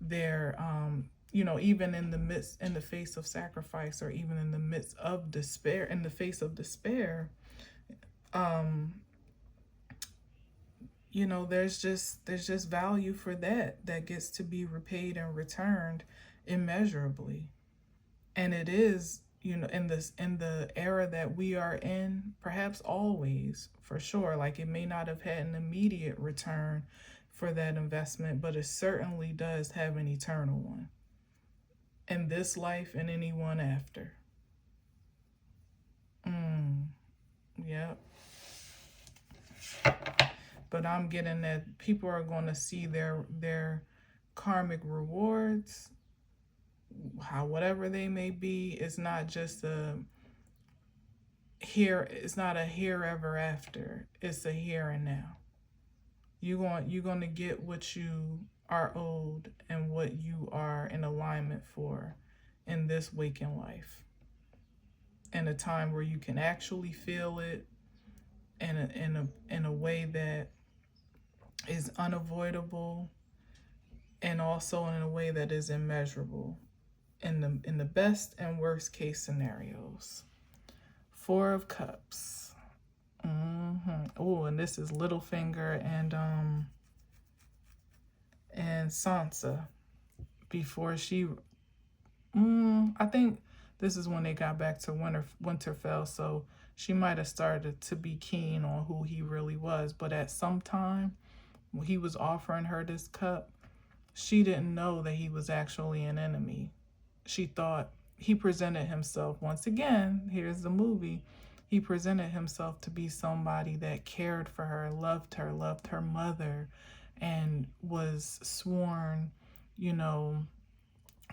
Speaker 1: their, even in the face of sacrifice, or even in the midst of despair, in the face of despair, there's just value for that gets to be repaid and returned immeasurably. And it is, in the era that we are in, perhaps always, for sure. Like, it may not have had an immediate return for that investment, but it certainly does have an eternal one in this life and any one after. Yep. But I'm getting that people are going to see their karmic rewards, whatever they may be. It's not just here, it's not a here ever after, it's a here and now. You're going to get what you are owed and what you are in alignment for in this waking life, in a time where you can actually feel it in a way that is unavoidable, and also in a way that is immeasurable, in the best and worst case scenarios. Four of Cups. Oh, and this is Littlefinger and Sansa before she. I think this is when they got back to Winterfell, so she might have started to be keen on who he really was. But at some time, when he was offering her this cup, she didn't know that he was actually an enemy. She thought he presented himself, once again, here's the movie, he presented himself to be somebody that cared for her, loved her mother, and was sworn,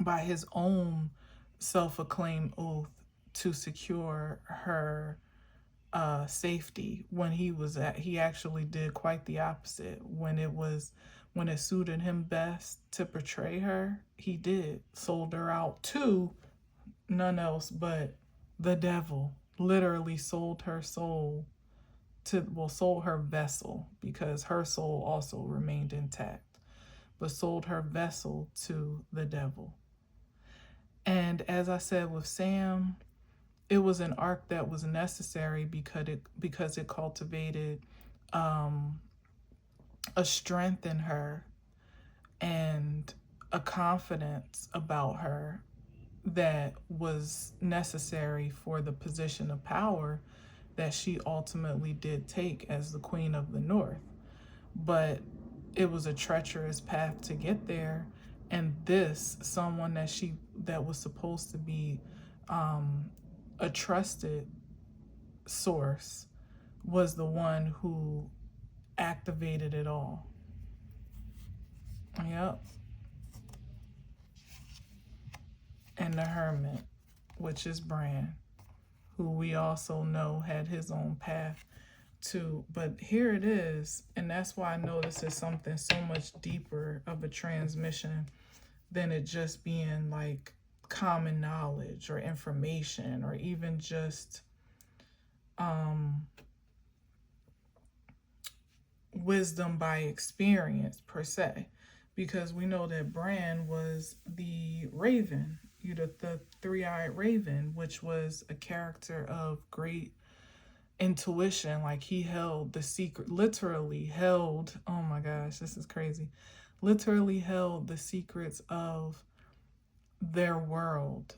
Speaker 1: by his own self-acclaimed oath to secure her safety. When he actually did quite the opposite. When it suited him best to betray her, he did. Sold her out to none else but the devil. Literally sold her soul sold her vessel, because her soul also remained intact, but sold her vessel to the devil. And as I said with Sam, it was an arc that was necessary because it cultivated a strength in her and a confidence about her that was necessary for the position of power that she ultimately did take as the Queen of the North. But it was a treacherous path to get there, and someone that was supposed to be a trusted source, was the one who activated it all. Yep. And the Hermit, which is Bran, who we also know had his own path too. But here it is, and that's why I know this is something so much deeper of a transmission than it just being like common knowledge or information, or even just wisdom by experience per se, because we know that Bran was the Raven, the three-eyed Raven, which was a character of great intuition. Like, he held the secret, literally held, oh my gosh, this is crazy, literally held the secrets of their world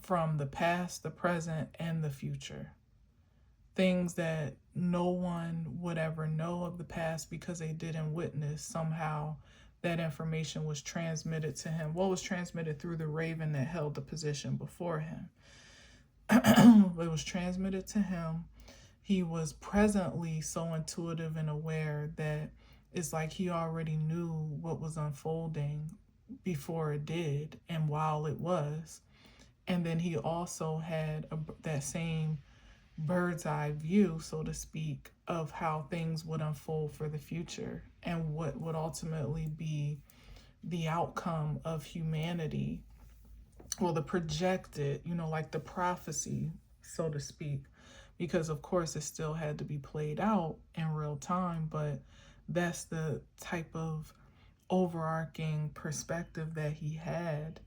Speaker 1: from the past, the present, and the future. Things that no one would ever know of the past because they didn't witness. Somehow that information was transmitted to him. What was transmitted through the Raven that held the position before him. It was transmitted to him. He was presently so intuitive and aware that it's like he already knew what was unfolding before it did and while it was. And then he also had that same bird's eye view, so to speak, of how things would unfold for the future and what would ultimately be the outcome of humanity. Well, the projected, like the prophecy, so to speak, because of course it still had to be played out in real time, but that's the type of overarching perspective that he had,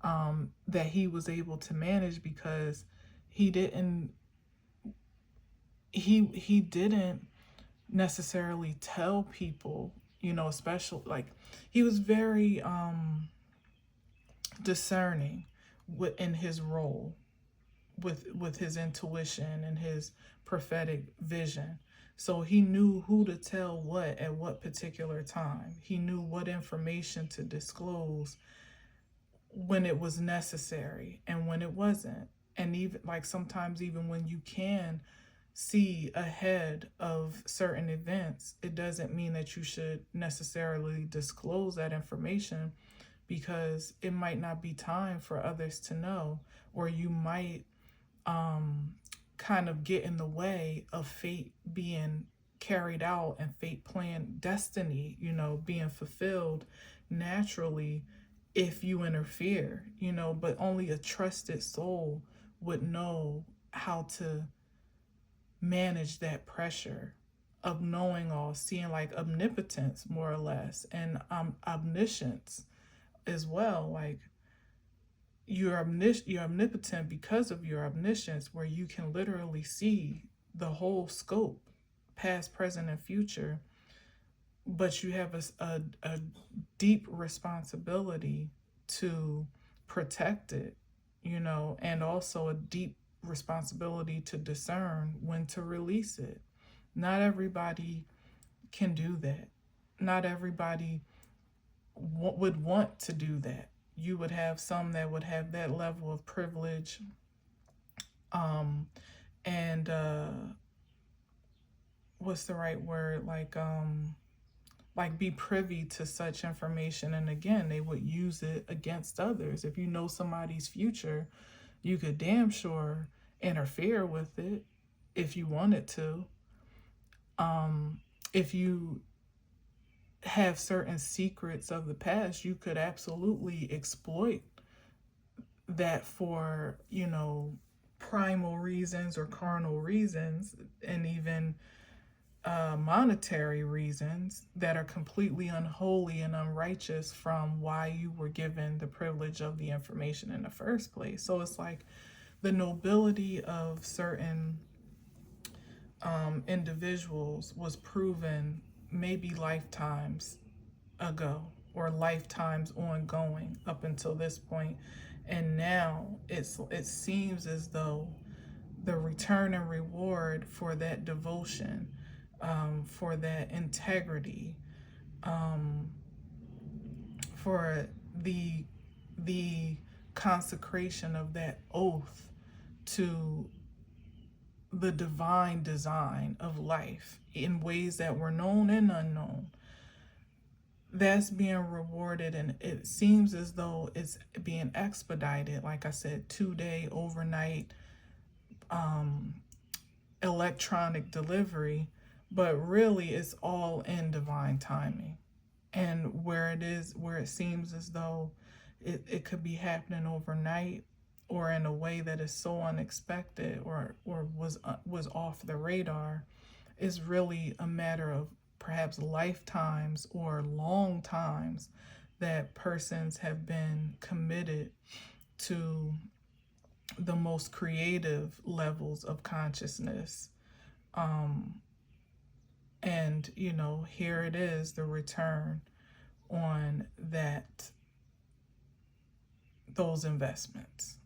Speaker 1: that he was able to manage, because he didn't necessarily tell people, especially, like, he was very discerning in his role with his intuition and his prophetic vision. So he knew who to tell what at what particular time. He knew what information to disclose when it was necessary and when it wasn't. And even like sometimes even when you can see ahead of certain events, it doesn't mean that you should necessarily disclose that information, because it might not be time for others to know, or you might kind of get in the way of fate being carried out and fate plan destiny, being fulfilled naturally if you interfere, but only a trusted soul would know how to manage that pressure of knowing all, seeing, like omnipotence more or less, and omniscience as well. Like you're omnipotent because of your omniscience, where you can literally see the whole scope, past, present, and future. But you have a deep responsibility to protect it, and also a deep responsibility to discern when to release it. Not everybody can do that. Not everybody would want to do that. You would have some that would have that level of privilege, and what's the right word, like be privy to such information, and again they would use it against others. If you know somebody's future, you could damn sure interfere with it if you wanted to. If you have certain secrets of the past, you could absolutely exploit that for, primal reasons or carnal reasons, and even monetary reasons that are completely unholy and unrighteous from why you were given the privilege of the information in the first place. So it's like the nobility of certain individuals was proven maybe lifetimes ago, or lifetimes ongoing up until this point. And now it seems as though the return and reward for that devotion, for that integrity, for the consecration of that oath to the divine design of life in ways that were known and unknown, that's being rewarded. And it seems as though it's being expedited, like I said, 2-day overnight electronic delivery, but really it's all in divine timing. And where it seems as though it could be happening overnight, or in a way that is so unexpected, or was off the radar, is really a matter of perhaps lifetimes or long times that persons have been committed to the most creative levels of consciousness. And, here it is, the return on those investments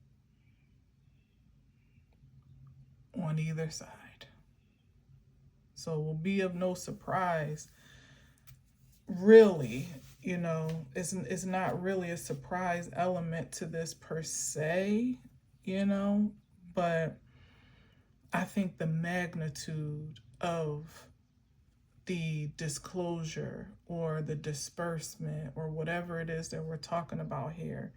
Speaker 1: on either side. So it will be of no surprise, really, it's not really a surprise element to this per se, but I think the magnitude of the disclosure or the disbursement or whatever it is that we're talking about here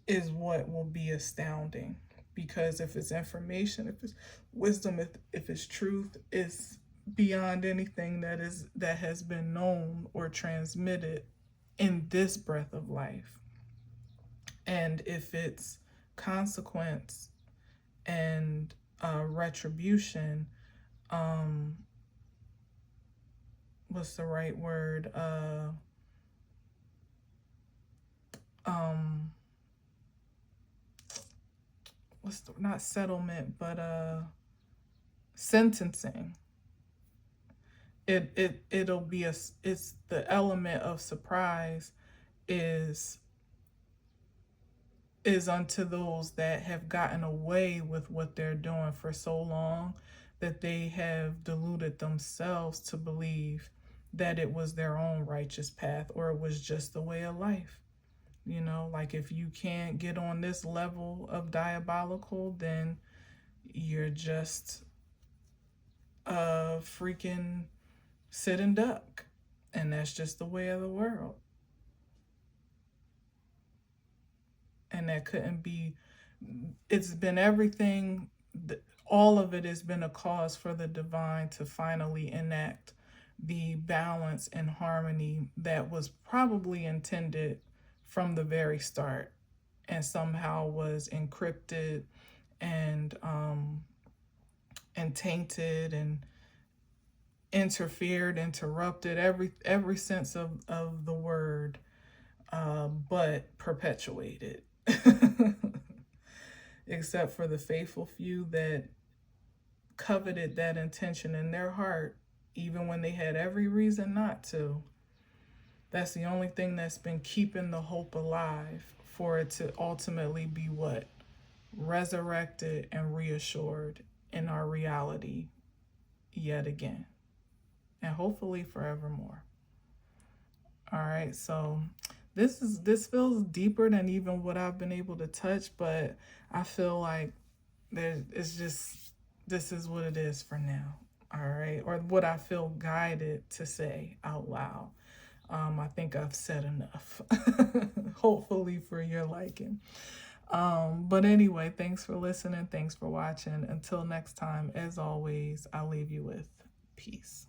Speaker 1: is what will be astounding. Because if it's information, if it's wisdom, if it's truth, it's beyond anything that has been known or transmitted in this breath of life. And if it's consequence and retribution, what's the right word? Not settlement, but sentencing. It'll be it's the element of surprise is unto those that have gotten away with what they're doing for so long that they have deluded themselves to believe that it was their own righteous path, or it was just the way of life. Like if you can't get on this level of diabolical, then you're just a freaking sitting duck. And that's just the way of the world. And that couldn't be, it's been everything all of it has been a cause for the divine to finally enact the balance and harmony that was probably intended from the very start and somehow was encrypted and tainted and interrupted, every sense of the word, but perpetuated. Except for the faithful few that coveted that intention in their heart, even when they had every reason not to. That's the only thing that's been keeping the hope alive for it to ultimately be what? Resurrected and reassured in our reality yet again. And hopefully forevermore. All right, so this feels deeper than even what I've been able to touch, but I feel like it's just, this is what it is for now. All right, or what I feel guided to say out loud. I think I've said enough, hopefully for your liking. But anyway, thanks for listening. Thanks for watching. Until next time, as always, I'll leave you with peace.